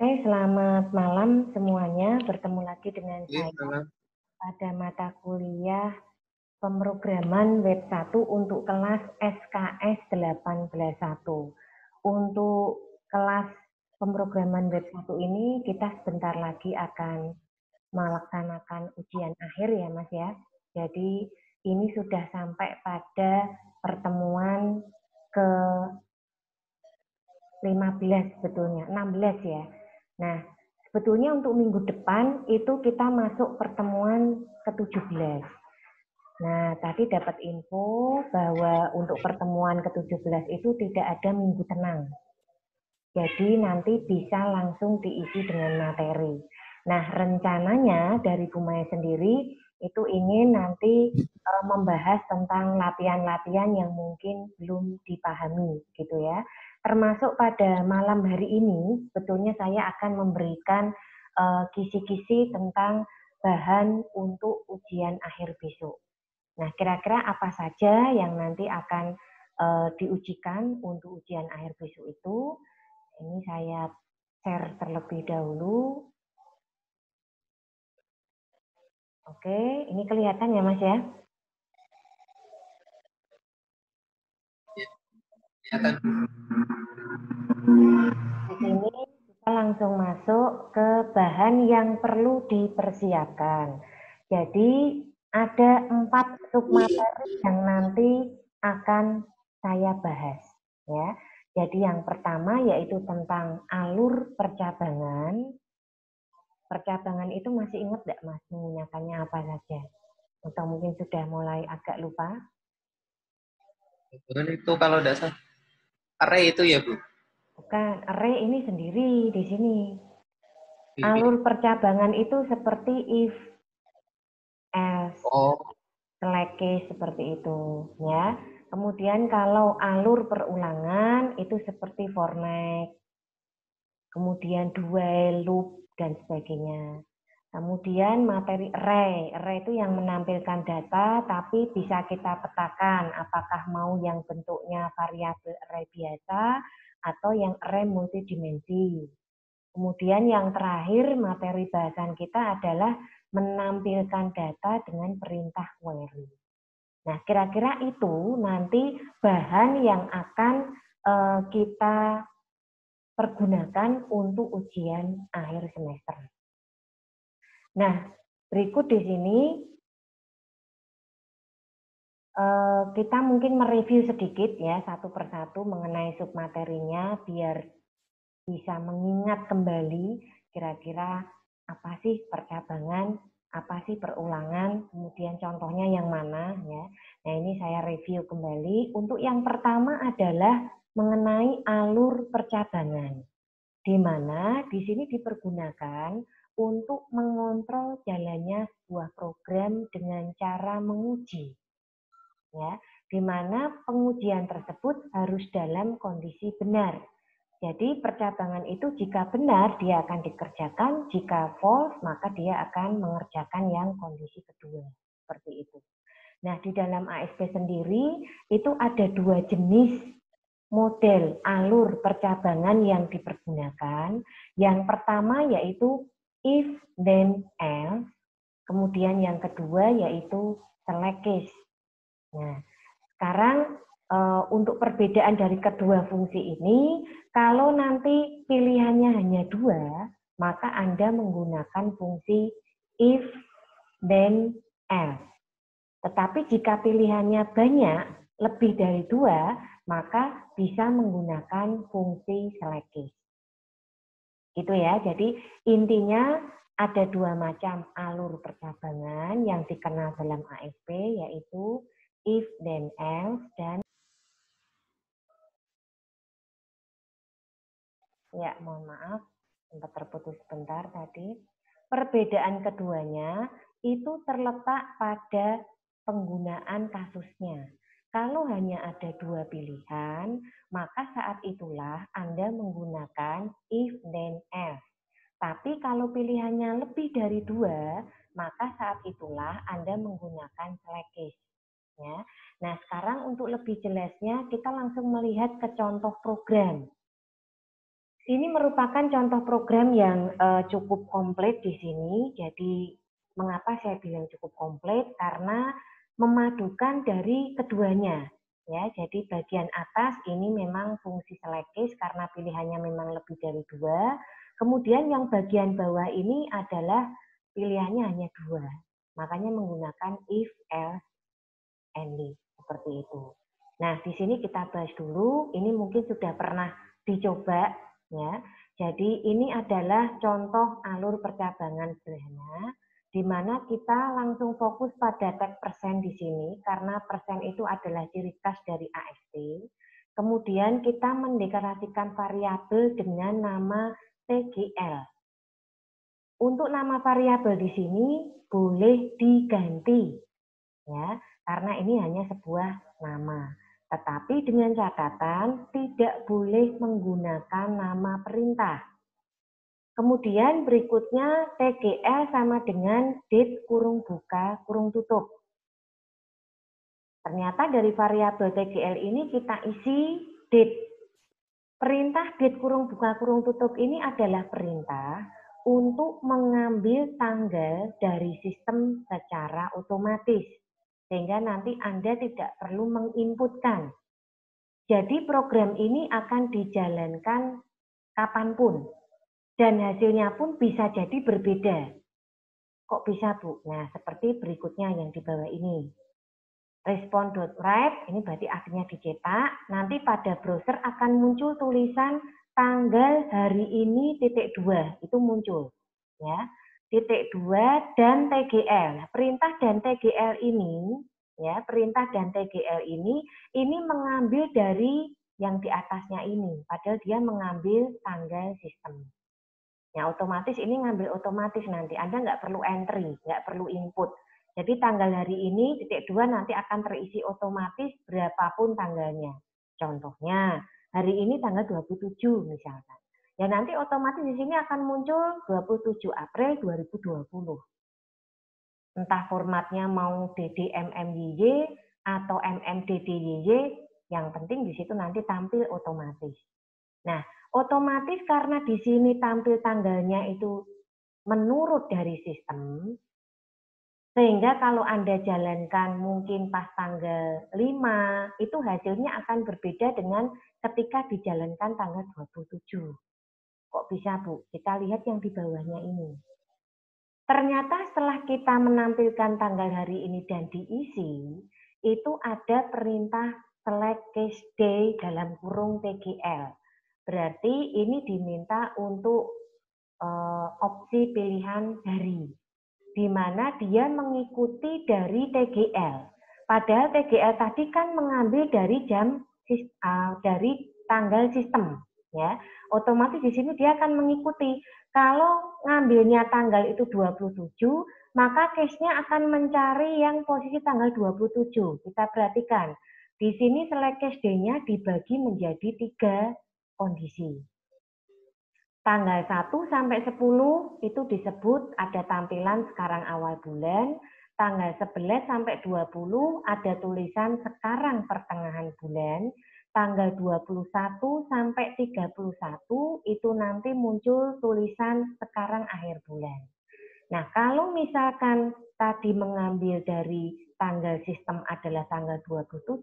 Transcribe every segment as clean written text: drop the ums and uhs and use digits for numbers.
Oke, selamat malam semuanya. Bertemu lagi dengan Iya, saya Kakak. pada mata kuliah pemrograman web 1 untuk kelas SKS 181. Untuk kelas pemrograman web 1 ini kita sebentar lagi akan melaksanakan ujian akhir ya Mas ya. Jadi ini sudah sampai pada pertemuan ke 15 sebetulnya, 16 ya. Nah, sebetulnya untuk minggu depan itu kita masuk pertemuan ke-17. Nah, tadi dapat info bahwa untuk pertemuan ke-17 itu tidak ada minggu tenang. Jadi nanti bisa langsung diisi dengan materi. Nah, rencananya dari Bu Maya sendiri itu ingin nanti membahas tentang latihan-latihan yang mungkin belum dipahami gitu ya. Termasuk pada malam hari ini, sebetulnya saya akan memberikan kisi-kisi tentang bahan untuk ujian akhir besok. Nah, kira-kira apa saja yang nanti akan diujikan untuk ujian akhir besok itu? Ini saya share terlebih dahulu. Oke, ini kelihatan ya Mas ya? Iya, kelihatan. Di sini kita langsung masuk ke bahan yang perlu dipersiapkan. Jadi ada 4 submateri yang nanti akan saya bahas ya. Jadi yang pertama yaitu tentang alur percabangan. Percabangan itu masih ingat nggak Mas menggunakannya apa saja? Atau mungkin sudah mulai agak lupa? Kebetulan itu kalau dasar array itu ya, Bu. Bukan, array ini sendiri di sini. Di- Alur percabangan itu seperti if, else, Oh, select case seperti itu, ya. Kemudian kalau alur perulangan itu seperti for next, kemudian dual, loop, dan sebagainya. Kemudian materi array, array itu yang menampilkan data tapi bisa kita petakan apakah mau yang bentuknya variabel array biasa atau yang array multidimensi. Kemudian yang terakhir materi bahasan kita adalah menampilkan data dengan perintah query. Nah, kira-kira itu nanti bahan yang akan kita pergunakan untuk ujian akhir semester. Nah, berikut di sini kita mungkin mereview sedikit ya satu persatu mengenai submaterinya biar bisa mengingat kembali kira-kira apa sih percabangan, apa sih perulangan, kemudian contohnya yang mana ya. Nah, ini saya review kembali. Untuk yang pertama adalah mengenai alur percabangan, di mana di sini dipergunakan untuk mengontrol jalannya sebuah program dengan cara menguji. Ya, di mana pengujian tersebut harus dalam kondisi benar. Jadi percabangan itu jika benar dia akan dikerjakan, jika false maka dia akan mengerjakan yang kondisi kedua. Seperti itu. Nah, di dalam ASP sendiri itu ada 2 jenis model alur percabangan yang dipergunakan. Yang pertama yaitu if then else, kemudian yang kedua yaitu select case. Nah, sekarang untuk perbedaan dari kedua fungsi ini, kalau nanti pilihannya hanya 2, maka Anda menggunakan fungsi if, then, else. Tetapi jika pilihannya banyak, lebih dari 2, maka bisa menggunakan fungsi select case. Gitu ya, jadi intinya ada 2 macam alur percabangan yang dikenal dalam ASP, yaitu if, then, else, dan ya, mohon maaf, sempat terputus sebentar tadi. Perbedaan keduanya itu terletak pada penggunaan kasusnya. Kalau hanya ada 2 pilihan, maka saat itulah Anda menggunakan if then else. Tapi kalau pilihannya lebih dari 2, maka saat itulah Anda menggunakan select case. Ya. Nah, sekarang untuk lebih jelasnya kita langsung melihat ke contoh program. Ini merupakan contoh program yang cukup komplit di sini. Jadi mengapa saya bilang cukup komplit? Karena memadukan dari keduanya. Ya, jadi bagian atas ini memang fungsi selekis karena pilihannya memang lebih dari 2. Kemudian yang bagian bawah ini adalah pilihannya hanya 2. Makanya menggunakan if, else, and if. Seperti itu. Nah, di sini kita bahas dulu. Ini mungkin sudah pernah dicoba, ya. Jadi ini adalah contoh alur percabangan sederhana, di mana kita langsung fokus pada tag persen di sini, karena persen itu adalah ciri khas dari AST. Kemudian kita mendeklarasikan variabel dengan nama TGL. Untuk nama variabel di sini boleh diganti, ya, karena ini hanya sebuah nama. Tetapi dengan catatan tidak boleh menggunakan nama perintah. Kemudian berikutnya TGL sama dengan date kurung buka kurung tutup. Ternyata dari variabel TGL ini kita isi date. Perintah date kurung buka kurung tutup ini adalah perintah untuk mengambil tanggal dari sistem secara otomatis. Sehingga nanti Anda tidak perlu menginputkan. Jadi program ini akan dijalankan kapanpun. Dan hasilnya pun bisa jadi berbeda. Kok bisa, Bu? Nah, seperti berikutnya yang di bawah ini. Respond.write, ini berarti akhirnya dicetak. Nanti pada browser akan muncul tulisan tanggal hari ini .2, itu muncul. Ya. .2 dan TGL. Perintah dan TGL ini, ya, perintah dan TGL ini mengambil dari yang di atasnya ini, padahal dia mengambil tanggal sistem. Ya, otomatis ini ngambil otomatis nanti. Anda nggak perlu entry, nggak perlu input. Jadi tanggal hari ini .2 nanti akan terisi otomatis berapapun tanggalnya. Contohnya, hari ini tanggal 27 misalkan. Ya nanti otomatis di sini akan muncul 27 April 2020. Entah formatnya mau DDMMYY atau MMDDYY, yang penting di situ nanti tampil otomatis. Nah, otomatis karena di sini tampil tanggalnya itu menurut dari sistem, sehingga kalau Anda jalankan mungkin pas tanggal 5, itu hasilnya akan berbeda dengan ketika dijalankan tanggal 27. Kok bisa, Bu? Kita lihat yang di bawahnya ini. Ternyata setelah kita menampilkan tanggal hari ini dan diisi, itu ada perintah select case day dalam kurung TGL. Berarti ini diminta untuk opsi pilihan hari, di mana dia mengikuti dari TGL. Padahal TGL tadi kan mengambil dari dari tanggal sistem, ya. Otomatis di sini dia akan mengikuti. Kalau ngambilnya tanggal itu 27, maka case-nya akan mencari yang posisi tanggal 27. Kita perhatikan. Di sini select case day-nya dibagi menjadi 3 kondisi. Tanggal 1 sampai 10 itu disebut ada tampilan sekarang awal bulan. Tanggal 11 sampai 20 ada tulisan sekarang pertengahan bulan. Tanggal 21 sampai 31 itu nanti muncul tulisan sekarang akhir bulan. Nah, kalau misalkan tadi mengambil dari tanggal sistem adalah tanggal 27,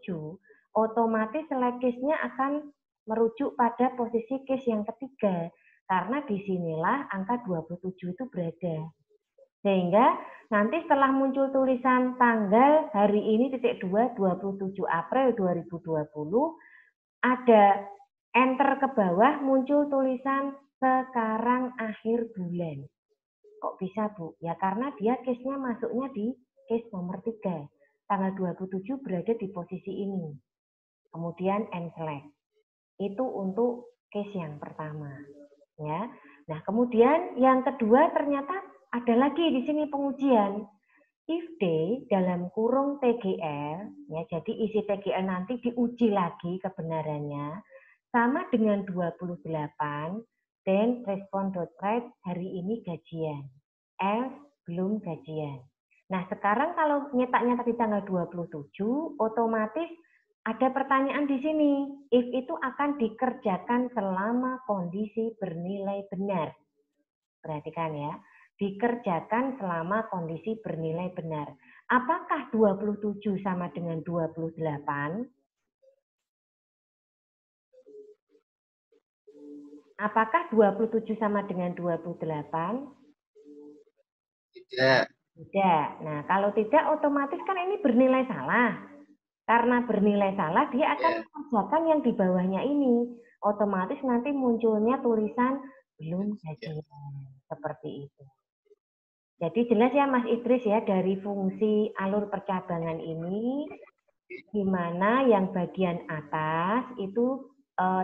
otomatis select case-nya akan merujuk pada posisi case yang ketiga. Karena disinilah angka 27 itu berada. Sehingga nanti setelah muncul tulisan tanggal hari ini .2 27 April 2020, ada enter ke bawah muncul tulisan sekarang akhir bulan. Kok bisa, Bu? Ya karena dia case-nya masuknya di case nomor 3. Tanggal 27 berada di posisi ini. Kemudian end select. Itu untuk case yang pertama. Ya. Nah, kemudian yang kedua ternyata ada lagi di sini pengujian. If day dalam kurung TGL, ya, jadi isi TGL nanti diuji lagi kebenarannya sama dengan 28 dan respond.write hari ini gajian. Else belum gajian. Nah, sekarang kalau nyetaknya tadi tanggal 27, otomatis Ada pertanyaan di sini, if itu akan dikerjakan selama kondisi bernilai benar. Perhatikan ya, dikerjakan selama kondisi bernilai benar. Apakah 27 sama dengan 28? Apakah 27 sama dengan 28? Tidak. Tidak. Nah, kalau tidak otomatis kan ini bernilai salah. Karena bernilai salah, dia akan Ya. mengerjakan yang di bawahnya ini. Otomatis nanti munculnya tulisan belum gajian. Seperti itu. Jadi jelas ya Mas Idris ya, dari fungsi alur percabangan ini, di mana yang bagian atas itu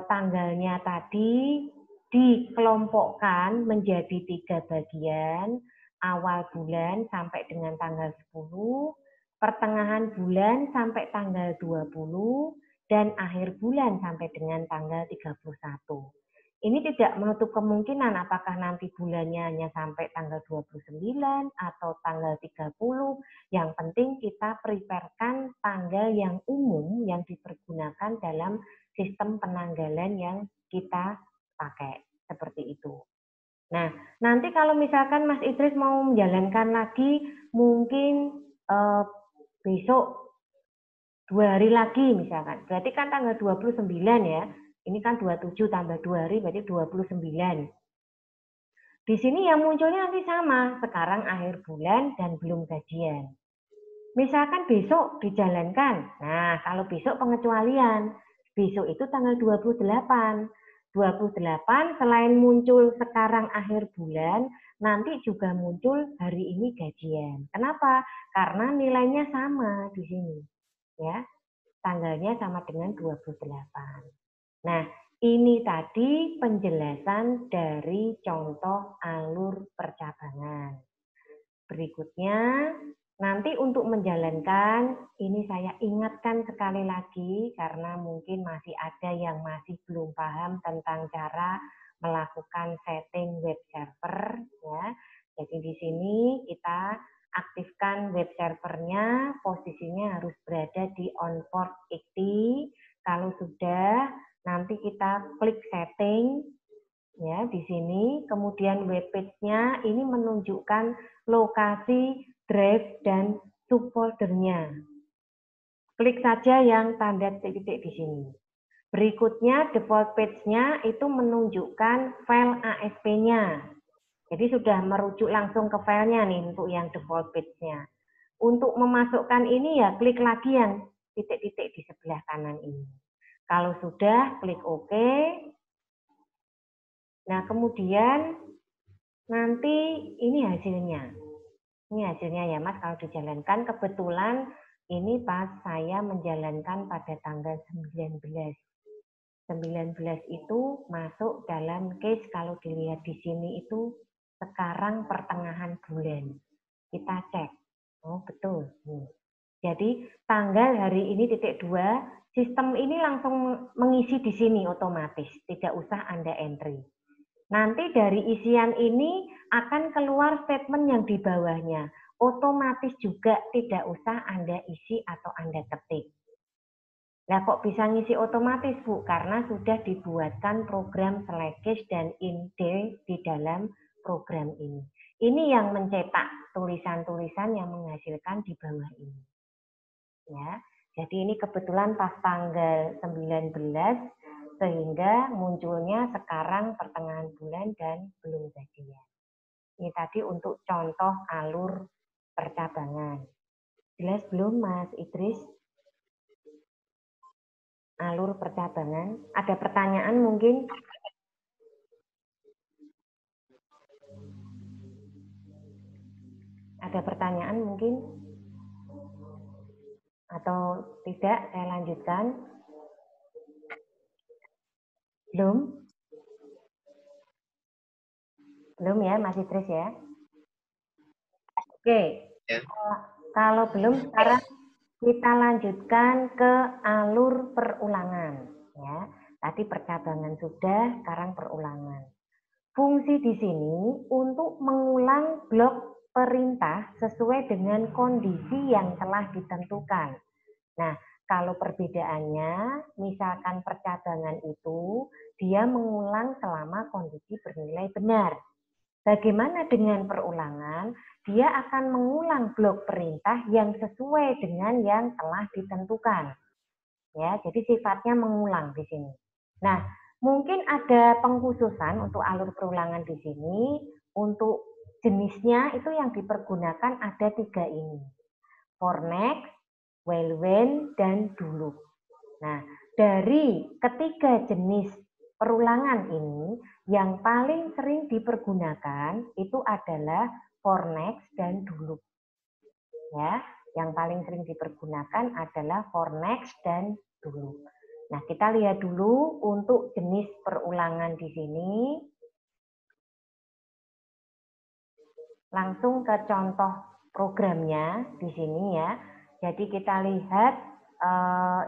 tanggalnya tadi dikelompokkan menjadi 3 bagian, awal bulan sampai dengan tanggal 10, pertengahan bulan sampai tanggal 20, dan akhir bulan sampai dengan tanggal 31. Ini tidak menutup kemungkinan apakah nanti bulannya hanya sampai tanggal 29 atau tanggal 30. Yang penting kita preparekan tanggal yang umum yang dipergunakan dalam sistem penanggalan yang kita pakai. Seperti itu. Nah, nanti kalau misalkan Mas Idris mau menjalankan lagi, mungkin besok 2 hari lagi misalkan. Berarti kan tanggal 29 ya. Ini kan 27 tambah 2 hari berarti 29. Di sini yang munculnya nanti sama. Sekarang akhir bulan dan belum gajian. Misalkan besok dijalankan. Nah, kalau besok pengecualian. Besok itu tanggal 28. 28 selain muncul sekarang akhir bulan, nanti juga muncul hari ini gajian. Kenapa? Karena nilainya sama di sini. Ya, tanggalnya sama dengan 28. Nah, ini tadi penjelasan dari contoh alur percabangan. Berikutnya, nanti untuk menjalankan, ini saya ingatkan sekali lagi karena mungkin masih ada yang masih belum paham tentang cara melakukan setting web server. Ya. Jadi di sini kita aktifkan web servernya, posisinya harus berada di on port 80. Kalau sudah, nanti kita klik setting ya di sini, kemudian web page-nya ini menunjukkan lokasi drive dan subfoldernya. Klik saja yang tanda titik di sini. Berikutnya default page-nya itu menunjukkan file ASP-nya. Jadi sudah merujuk langsung ke filenya nih untuk yang default page-nya. Untuk memasukkan ini ya klik lagi yang titik-titik di sebelah kanan ini. Kalau sudah, klik OK. Nah, kemudian nanti ini hasilnya. Ini hasilnya ya Mas, kalau dijalankan kebetulan ini pas saya menjalankan pada tanggal 19. 19 itu masuk dalam case kalau dilihat di sini itu sekarang pertengahan bulan. Kita cek. Oh, betul. Jadi tanggal hari ini titik 2, sistem ini langsung mengisi di sini otomatis, tidak usah Anda entry. Nanti dari isian ini akan keluar statement yang di bawahnya. Otomatis juga tidak usah Anda isi atau Anda ketik. Nah, kok bisa ngisi otomatis, Bu? Karena sudah dibuatkan program Slackcase dan inde di dalam program ini. Ini yang mencetak tulisan-tulisan yang menghasilkan di bawah ini. Ya, jadi ini kebetulan pas tanggal 19 sehingga munculnya sekarang pertengahan bulan dan belum gajian. Ini tadi untuk contoh alur percabangan. Jelas belum Mas Idris? Alur percabangan. Ada pertanyaan mungkin? Ada pertanyaan mungkin? Atau tidak? Saya lanjutkan. Belum? Belum ya Mas Idris ya? Oke. Ya. Kalau belum sekarang kita lanjutkan ke alur perulangan. Ya, tadi percabangan sudah, sekarang perulangan. Fungsi di sini untuk mengulang blok perintah sesuai dengan kondisi yang telah ditentukan. Nah, Kalau perbedaannya, misalkan percabangan itu, dia mengulang selama kondisi bernilai benar. Bagaimana dengan perulangan? Dia akan mengulang blok perintah yang sesuai dengan yang telah ditentukan. Ya, jadi sifatnya mengulang di sini. Nah, mungkin ada pengkhususan untuk alur perulangan di sini. Untuk jenisnya itu yang dipergunakan ada 3 ini. For next, while when, dan dulu. Nah, dari ketiga jenis perulangan ini, yang paling sering dipergunakan itu adalah for next dan dulu. Ya, yang paling sering dipergunakan adalah for next dan dulu. Nah, kita lihat dulu untuk jenis perulangan di sini. Langsung ke contoh programnya di sini ya. Jadi kita lihat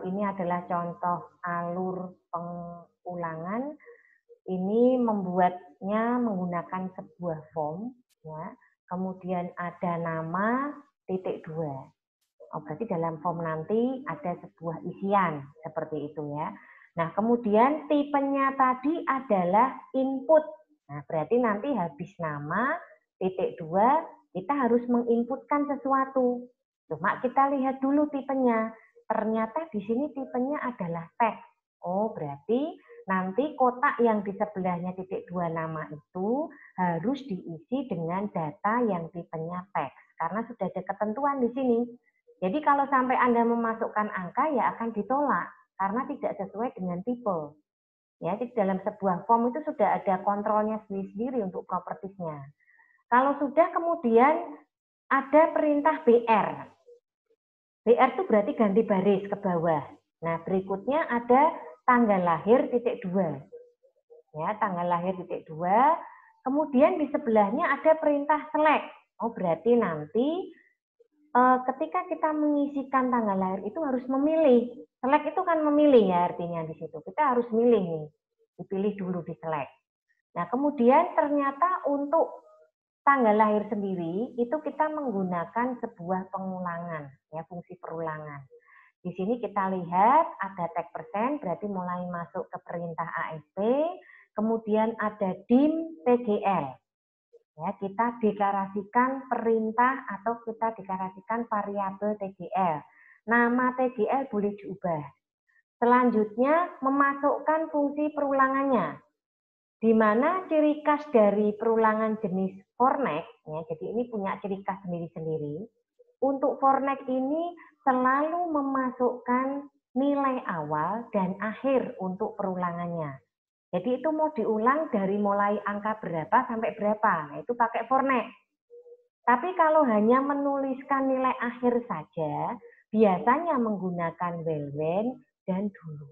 ini adalah contoh alur pengulangan. Ini membuatnya menggunakan sebuah form ya. Kemudian ada nama titik 2. Oh, berarti dalam form nanti ada sebuah isian seperti itu ya. Nah, kemudian tipenya tadi adalah input. Nah, berarti nanti habis nama titik 2 kita harus menginputkan sesuatu. Cuma kita lihat dulu tipenya. Ternyata di sini tipenya adalah teks. Oh, berarti nanti kotak yang di sebelahnya titik 2 nama itu harus diisi dengan data yang tipenya teks. Karena sudah ada ketentuan di sini. Jadi kalau sampai Anda memasukkan angka ya akan ditolak karena tidak sesuai dengan tipe. Ya, jadi dalam sebuah form itu sudah ada kontrolnya sendiri-sendiri untuk propertiesnya. Kalau sudah kemudian ada perintah BR. BR itu berarti ganti baris ke bawah. Nah, berikutnya ada tanggal lahir titik 2. Ya, tanggal lahir titik 2. Kemudian di sebelahnya ada perintah select. Oh, berarti nanti ketika kita mengisikan tanggal lahir itu harus memilih. Select itu kan memilih ya artinya di situ. Kita harus milih nih. Dipilih dulu di select. Nah, kemudian ternyata untuk tanggal lahir sendiri itu kita menggunakan sebuah pengulangan, ya, fungsi perulangan. Di sini kita lihat ada tag persen, berarti mulai masuk ke perintah ASP, kemudian ada dim TGL. Ya, kita deklarasikan perintah atau kita deklarasikan variabel TGL. Nama TGL boleh diubah. Selanjutnya memasukkan fungsi perulangannya. Di mana ciri khas dari perulangan jenis for next, ya, jadi ini punya ciri khas sendiri-sendiri. Untuk for next ini selalu memasukkan nilai awal dan akhir untuk perulangannya. Jadi itu mau diulang dari mulai angka berapa sampai berapa, nah, itu pakai for next. Tapi kalau hanya menuliskan nilai akhir saja, biasanya menggunakan while when dan dulu.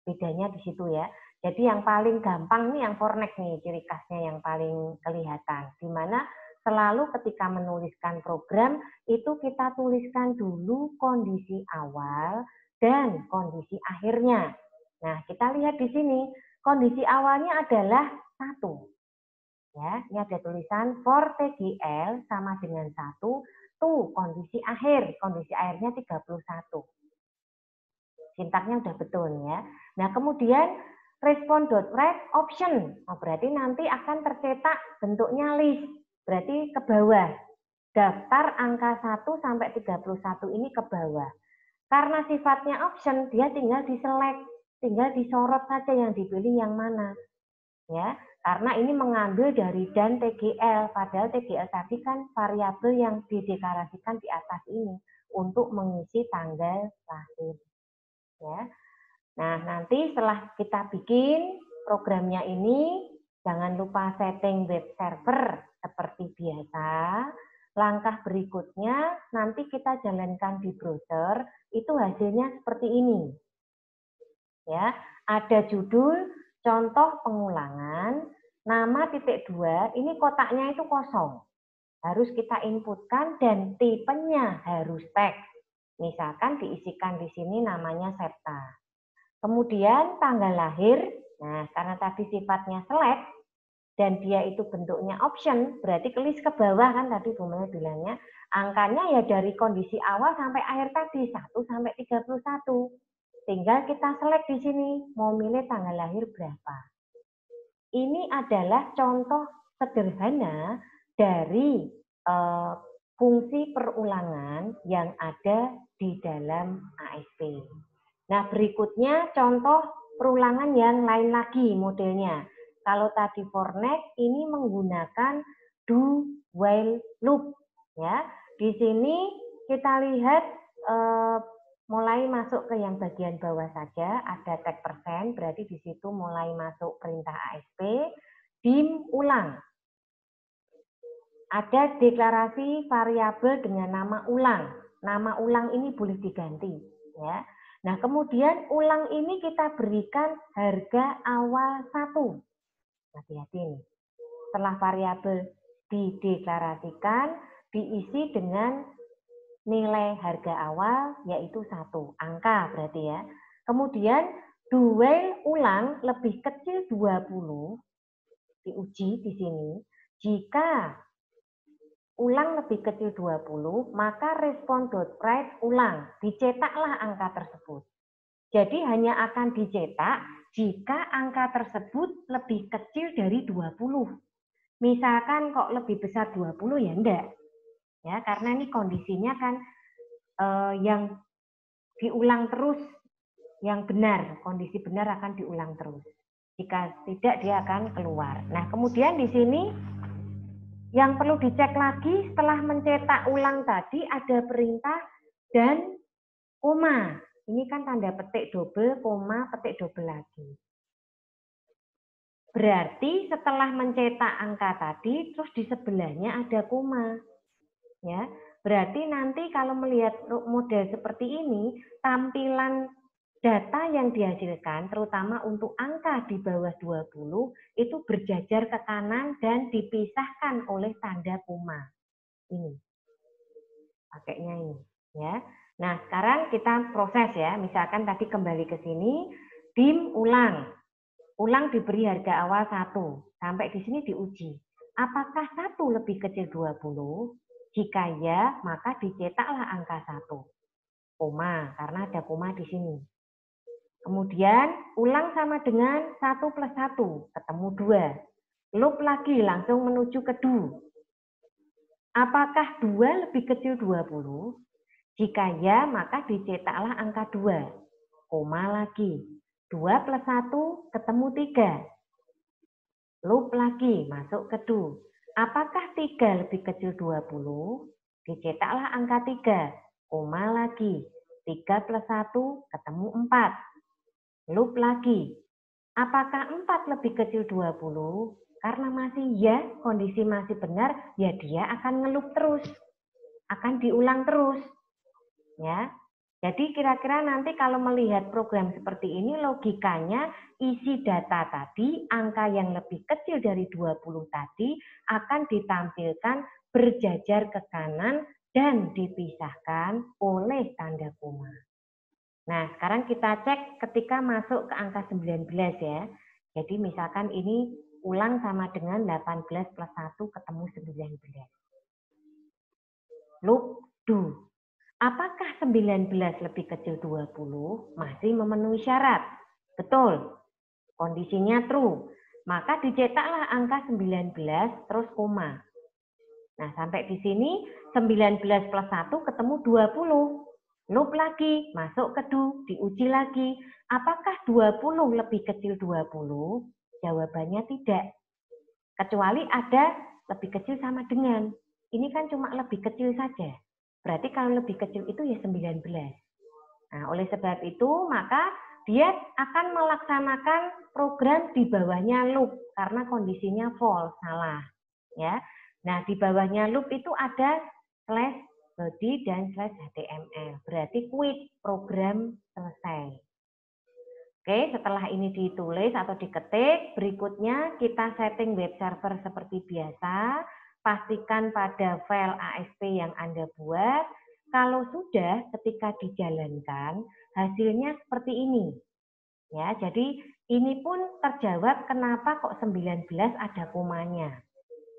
Bedanya di situ ya. Jadi yang paling gampang nih yang for next nih, ciri khasnya yang paling kelihatan. Di mana selalu ketika menuliskan program, itu kita tuliskan dulu kondisi awal dan kondisi akhirnya. Nah, kita lihat di sini, kondisi awalnya adalah 1. Ya, ini ada tulisan for TGL sama dengan 1, tuh kondisi akhir, kondisi akhirnya 31. Sintaknya udah betul ya. Nah, kemudian respon.write option. Oh, berarti nanti akan tercetak bentuknya list. Berarti ke bawah. Daftar angka 1 sampai 31 ini ke bawah. Karena sifatnya option, dia tinggal diselect, tinggal disorot saja yang dipilih yang mana. Ya, karena ini mengambil dari dan TGL, padahal TGL tadi kan variabel yang dideklarasikan di atas ini untuk mengisi tanggal lahir. Ya. Nah, nanti setelah kita bikin programnya ini, jangan lupa setting web server seperti biasa. Langkah berikutnya nanti kita jalankan di browser, itu hasilnya seperti ini. Ya, ada judul contoh pengulangan, nama titik 2, ini kotaknya itu kosong. Harus kita inputkan dan tipenya harus teks. Misalkan diisikan di sini namanya Septa. Kemudian tanggal lahir, nah karena tadi sifatnya select, dan dia itu bentuknya option, berarti list ke bawah kan tadi Bu Mel bilangnya, angkanya ya dari kondisi awal sampai akhir tadi 1 sampai 31. Tinggal kita select di sini mau milih tanggal lahir berapa. Ini adalah contoh sederhana dari fungsi perulangan yang ada di dalam ASP. Nah, berikutnya contoh perulangan yang lain lagi modelnya. Kalau tadi for next ini menggunakan do while loop ya. Di sini kita lihat mulai masuk ke yang bagian bawah saja ada tag persen, berarti di situ mulai masuk perintah ASP, dim ulang. Ada deklarasi variabel dengan nama ulang. Nama ulang ini boleh diganti ya. Nah, kemudian ulang ini kita berikan harga awal 1. Hati-hati nih. Setelah variabel dideklarasikan, diisi dengan nilai harga awal yaitu 1. Angka berarti ya. Kemudian do while ulang lebih kecil 20 diuji di sini. Jika ulang lebih kecil 20, maka respon.write ulang, dicetaklah angka tersebut. Jadi hanya akan dicetak jika angka tersebut lebih kecil dari 20. Misalkan kok lebih besar 20 ya enggak. Ya, karena ini kondisinya kan yang diulang terus, yang benar, kondisi benar akan diulang terus. Jika tidak dia akan keluar. Nah, kemudian di sini yang perlu dicek lagi setelah mencetak ulang tadi ada perintah dan koma. Ini kan tanda petik double, koma, petik double lagi. Berarti setelah mencetak angka tadi, terus di sebelahnya ada koma. Ya, berarti nanti kalau melihat model seperti ini, tampilan data yang dihasilkan, terutama untuk angka di bawah 20, itu berjajar ke kanan dan dipisahkan oleh tanda koma. Ini. Pakainya ini. Ya. Nah, sekarang kita proses ya. Misalkan tadi kembali ke sini, dim ulang. Ulang diberi harga awal 1. Sampai di sini diuji. Apakah 1 lebih kecil 20? Jika ya, maka dicetaklah angka 1. Koma, karena ada koma di sini. Kemudian ulang sama dengan 1 plus 1, ketemu 2. Loop lagi langsung menuju ke do. Apakah 2 lebih kecil 20? Jika ya, maka dicetaklah angka 2. Koma lagi. 2 plus 1 ketemu 3. Loop lagi masuk ke do. Apakah 3 lebih kecil 20? Dicetaklah angka 3. Koma lagi. 3 plus 1 ketemu 4. Loop lagi. Apakah 4 lebih kecil 20? Karena masih ya, kondisi masih benar, ya dia akan ngeloop terus. Akan diulang terus. Ya. Jadi kira-kira nanti kalau melihat program seperti ini, logikanya isi data tadi, angka yang lebih kecil dari 20 tadi, akan ditampilkan berjajar ke kanan dan dipisahkan oleh tanda koma. Nah, sekarang kita cek ketika masuk ke angka 19 ya. Jadi misalkan ini ulang sama dengan 18 plus 1 ketemu 19. Loop do. Apakah 19 lebih kecil 20? Masih memenuhi syarat. Betul. Kondisinya true. Maka dicetaklah angka 19 terus koma. Nah, sampai di sini 19 plus 1 ketemu 20. Loop lagi, masuk ke do, diuji lagi. Apakah 20 lebih kecil 20? Jawabannya tidak. Kecuali ada lebih kecil sama dengan. Ini kan cuma lebih kecil saja. Berarti kalau lebih kecil itu ya 19. Nah, oleh sebab itu, maka dia akan melaksanakan program di bawahnya loop karena kondisinya false, salah. Ya. Nah, di bawahnya loop itu ada slash body dan slash html. Berarti quit, program selesai. Oke, setelah ini ditulis atau diketik, berikutnya kita setting web server seperti biasa. Pastikan pada file ASP yang Anda buat. Kalau sudah, ketika dijalankan, hasilnya seperti ini. Ya, jadi Ini pun terjawab kenapa kok 19 ada komanya.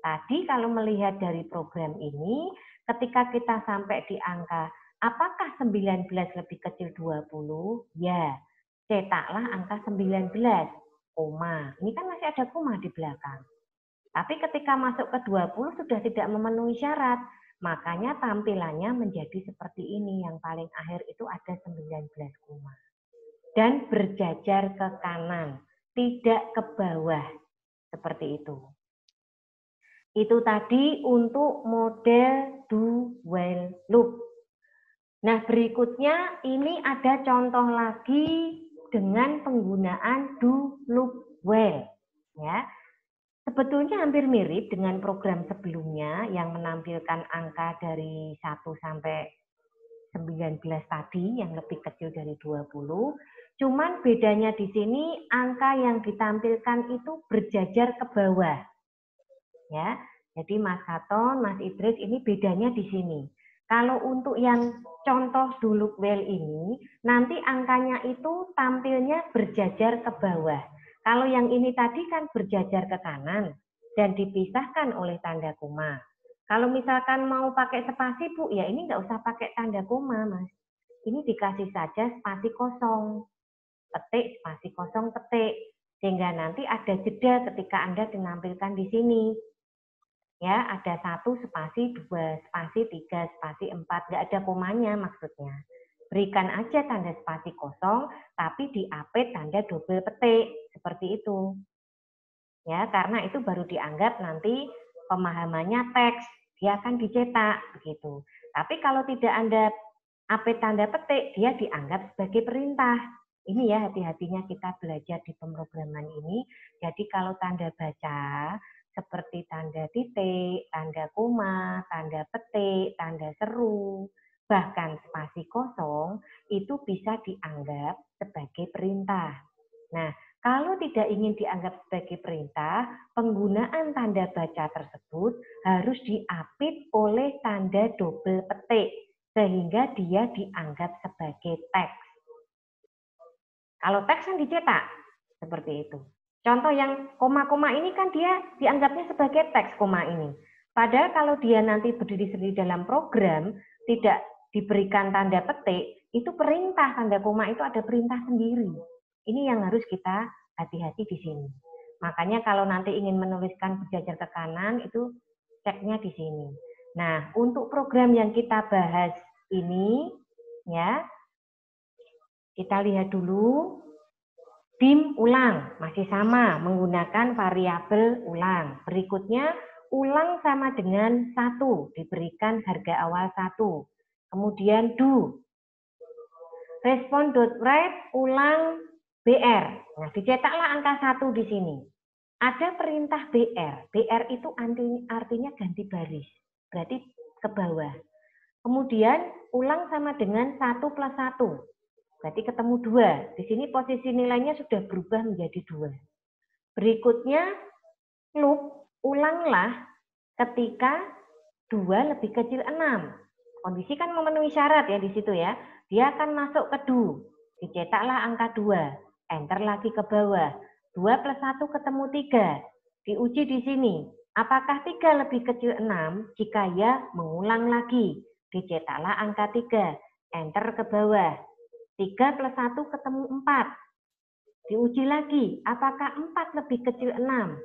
Tadi kalau melihat dari program ini, ketika kita sampai di angka, apakah 19 lebih kecil 20? Ya, cetaklah angka 19, koma. Ini kan masih ada koma di belakang. Tapi ketika masuk ke 20 sudah tidak memenuhi syarat. Makanya tampilannya menjadi seperti ini. Yang paling akhir itu ada 19 koma. Dan berjajar ke kanan, tidak ke bawah. Seperti itu. Itu tadi untuk model do while loop. Nah, berikutnya ini ada contoh lagi dengan penggunaan do loop while. Ya. Sebetulnya hampir mirip dengan program sebelumnya yang menampilkan angka dari 1 sampai 19 tadi yang lebih kecil dari 20. Cuman bedanya di sini angka yang ditampilkan itu berjajar ke bawah. Ya, jadi Mas Katon, Mas Idris ini bedanya di sini. Kalau untuk yang contoh do loop while ini, nanti angkanya itu tampilnya berjajar ke bawah. Kalau yang ini tadi kan berjajar ke kanan dan dipisahkan oleh tanda koma. Kalau misalkan mau pakai spasi Bu, ya ini nggak usah pakai tanda koma Mas. Ini dikasih saja spasi kosong. Petik, spasi kosong, petik. Sehingga nanti ada jeda ketika Anda dinampilkan di sini. Ya, ada 1 spasi 2 spasi 3 spasi 4, nggak ada komanya maksudnya. Berikan aja tanda spasi kosong, tapi diapit tanda double petik, seperti itu. Ya, karena itu baru dianggap nanti pemahamannya teks, dia akan dicetak, begitu. Tapi kalau tidak Anda apit tanda petik, dia dianggap sebagai perintah. Ini ya hati-hatinya kita belajar di pemrograman ini. Jadi kalau tanda baca, seperti tanda titik, tanda koma, tanda petik, tanda seru, bahkan spasi kosong, itu bisa dianggap sebagai perintah. Nah, kalau tidak ingin dianggap sebagai perintah, penggunaan tanda baca tersebut harus diapit oleh tanda double petik, sehingga dia dianggap sebagai teks. Kalau teks kan dicetak, seperti itu. Contoh yang koma-koma ini kan dia dianggapnya sebagai teks koma ini. Padahal kalau dia nanti berdiri sendiri dalam program, tidak diberikan tanda petik, itu perintah, tanda koma itu ada perintah sendiri. Ini yang harus kita hati-hati di sini. Makanya kalau nanti ingin menuliskan berjajar ke kanan, itu ceknya di sini. Nah, untuk program yang kita bahas ini, ya, kita lihat dulu. Dim ulang, masih sama, menggunakan variabel ulang. Berikutnya, ulang sama dengan 1, diberikan harga awal 1. Kemudian do. Respond.write ulang BR. Nah, dicetaklah angka 1 di sini. Ada perintah BR. BR itu artinya ganti baris. Berarti ke bawah. Kemudian, ulang sama dengan 1 plus 1. Berarti ketemu 2. Di sini posisi nilainya sudah berubah menjadi 2. Berikutnya, loop, ulanglah ketika 2 lebih kecil 6. Kondisi kan memenuhi syarat ya di situ ya. Dia akan masuk ke do. Dicetaklah angka 2. Enter lagi ke bawah. 2 plus 1 ketemu 3. Diuji di sini. Apakah 3 lebih kecil 6? Jika ya, mengulang lagi. Dicetaklah angka 3. Enter ke bawah. 3 plus 1 ketemu 4. Diuji lagi, apakah 4 lebih kecil 6?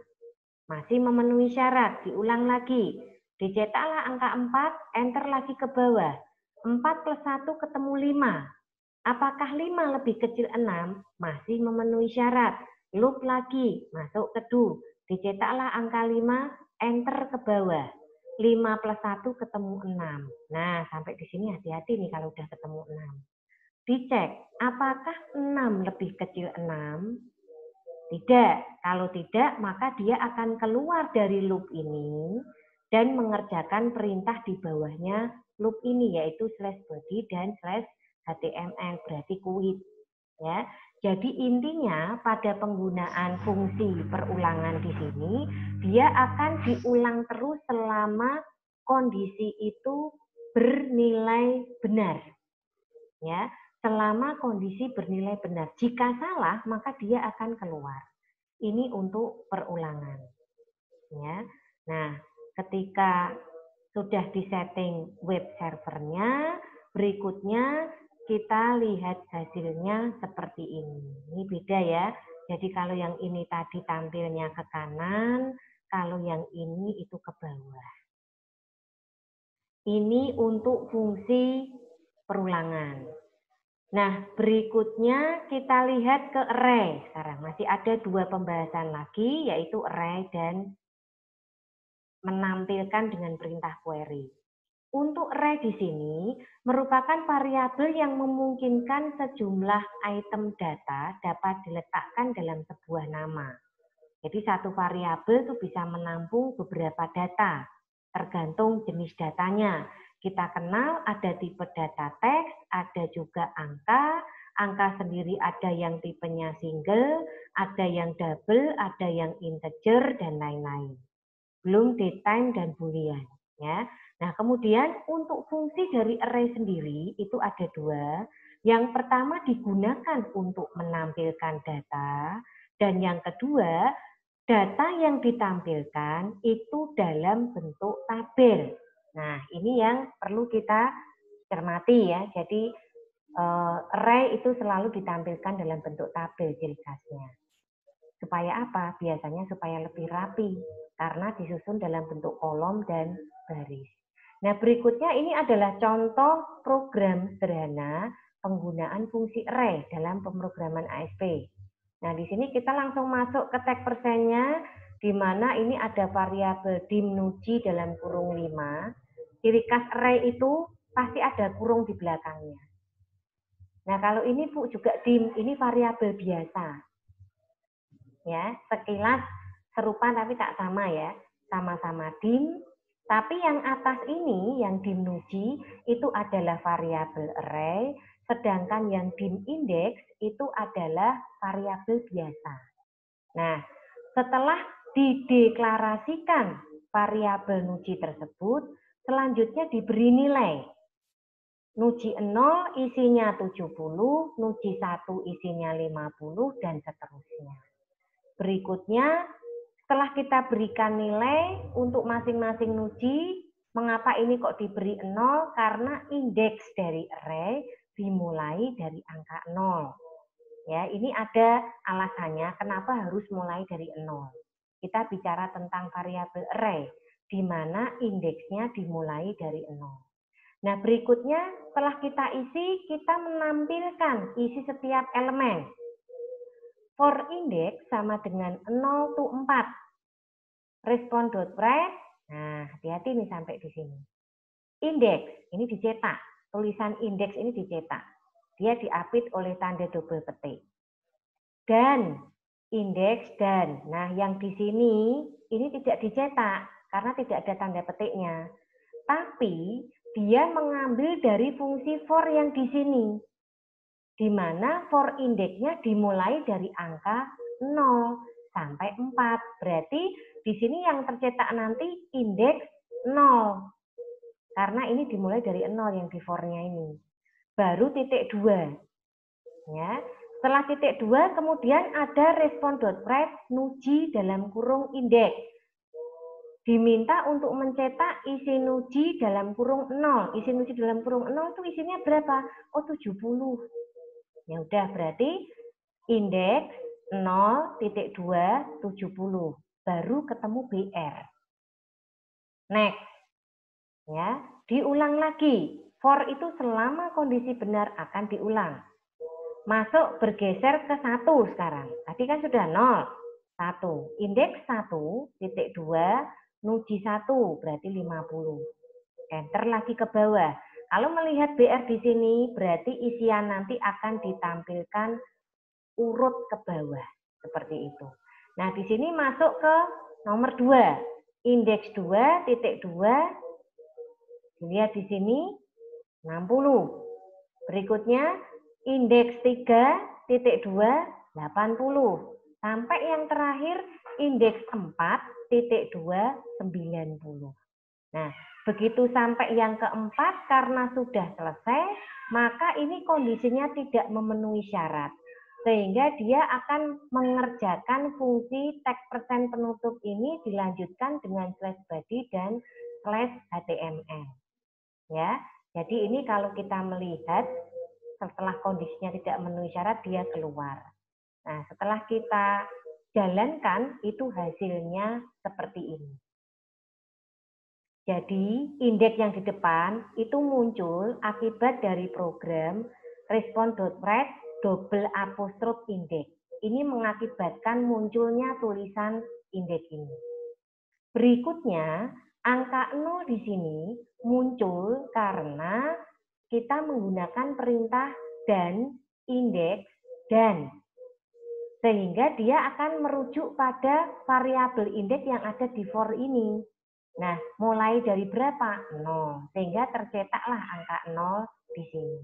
Masih memenuhi syarat, diulang lagi. Dicetaklah angka 4, enter lagi ke bawah. 4 plus 1 ketemu 5. Apakah 5 lebih kecil 6? Masih memenuhi syarat. Loop lagi, masuk ke do. Dicetaklah angka 5, enter ke bawah. 5 plus 1 ketemu 6. Nah, sampai di sini hati-hati nih kalau udah ketemu 6. Dicek, apakah 6 lebih kecil 6? Tidak. Kalau tidak, maka dia akan keluar dari loop ini dan mengerjakan perintah di bawahnya loop ini, yaitu /body dan /html, berarti quit. Ya. Jadi intinya pada penggunaan fungsi perulangan di sini, dia akan diulang terus selama kondisi itu bernilai benar. Ya. selama kondisi bernilai benar. Jika salah, maka dia akan keluar. Ini untuk perulangan. Ya. Nah, ketika sudah disetting web servernya, berikutnya kita lihat hasilnya seperti ini. Ini beda ya. Jadi kalau yang ini tadi tampilnya ke kanan, kalau yang ini itu ke bawah. Ini untuk fungsi perulangan. Nah, berikutnya kita lihat ke array. Sekarang masih ada dua pembahasan lagi, yaitu array dan menampilkan dengan perintah query. Untuk array di sini merupakan variabel yang memungkinkan sejumlah item data dapat diletakkan dalam sebuah nama. Jadi satu variabel itu bisa menampung beberapa data, tergantung jenis datanya. Kita kenal ada tipe data teks, ada juga angka. Angka sendiri ada yang tipenya single, ada yang double, ada yang integer, dan lain-lain. Belum datetime dan boolean. Ya. Nah, kemudian untuk fungsi dari array sendiri itu ada dua. Yang pertama digunakan untuk menampilkan data, dan yang kedua data yang ditampilkan itu dalam bentuk tabel. Nah, ini yang perlu kita cermati ya. Jadi array itu selalu ditampilkan dalam bentuk tabel ciri khasnya. Supaya apa? Biasanya supaya lebih rapi karena disusun dalam bentuk kolom dan baris. Nah, berikutnya ini adalah contoh program sederhana penggunaan fungsi array dalam pemrograman ASP. Nah, di sini kita langsung masuk ke tag persennya, di mana ini ada variabel dim nuji dalam kurung 5. Ciri khas array itu pasti ada kurung di belakangnya. Nah, kalau ini Bu juga dim, ini variabel biasa. Ya, sekilas serupa tapi tak sama ya. Sama-sama dim, tapi yang atas ini, yang dim nuji, itu adalah variabel array, sedangkan yang dim index itu adalah variabel biasa. Nah, setelah dideklarasikan variabel nuji tersebut, selanjutnya diberi nilai. Nuji 0 isinya 70, nuji 1 isinya 50, dan seterusnya. Berikutnya, setelah kita berikan nilai untuk masing-masing nuji, mengapa ini kok diberi 0? Karena indeks dari array dimulai dari angka 0. Ya, ini ada alasannya kenapa harus mulai dari 0. Kita bicara tentang variabel array, di mana indeksnya dimulai dari 0. Nah, berikutnya setelah kita isi, kita menampilkan isi setiap elemen. For index sama dengan 0 to 4. Respon.write, nah hati-hati nih sampai di sini. Index, ini dicetak. Tulisan indeks ini dicetak. Dia diapit oleh tanda double petik. Dan, indeks dan. Nah, yang di sini, ini tidak dicetak karena tidak ada tanda petiknya. Tapi, dia mengambil dari fungsi for yang di sini. Di mana for indeksnya dimulai dari angka 0 sampai 4. Berarti di sini yang tercetak nanti indeks 0. Karena ini dimulai dari 0 yang di for-nya ini. Baru titik 2. Ya. Setelah titik 2 kemudian ada respon.write nuji dalam kurung indeks. Diminta untuk mencetak isi nuji dalam kurung 0. Isi nuji dalam kurung 0 itu isinya berapa? Oh, 70. Ya udah, berarti indeks 0.2 70. Baru ketemu BR. Next. Ya, diulang lagi. For itu selama kondisi benar akan diulang. Masuk bergeser ke 1 sekarang. Tadi kan sudah 0. 1. Indeks 1.2 nuji 1 berarti 50. Enter lagi ke bawah. Kalau melihat BR di sini berarti isian nanti akan ditampilkan urut ke bawah seperti itu. Nah, di sini masuk ke nomor 2. Indeks 2.2 dilihat di sini 60. Berikutnya indeks 3.2 80 sampai yang terakhir indeks 4.2 90. Nah, begitu sampai yang keempat, karena sudah selesai, maka ini kondisinya tidak memenuhi syarat. Sehingga dia akan mengerjakan fungsi tag persen penutup ini dilanjutkan dengan slash body dan slash HTML. Ya, jadi ini kalau kita melihat setelah kondisinya tidak memenuhi syarat, dia keluar. Nah, setelah kita jalankan, itu hasilnya seperti ini. Jadi, indeks yang di depan itu muncul akibat dari program respon.write double apostrofe index. Ini mengakibatkan munculnya tulisan indeks ini. Berikutnya, angka 0 di sini muncul karena kita menggunakan perintah dan indeks dan. Sehingga dia akan merujuk pada variabel indeks yang ada di for ini. Nah, mulai dari berapa? 0. Sehingga tercetaklah angka 0 di sini.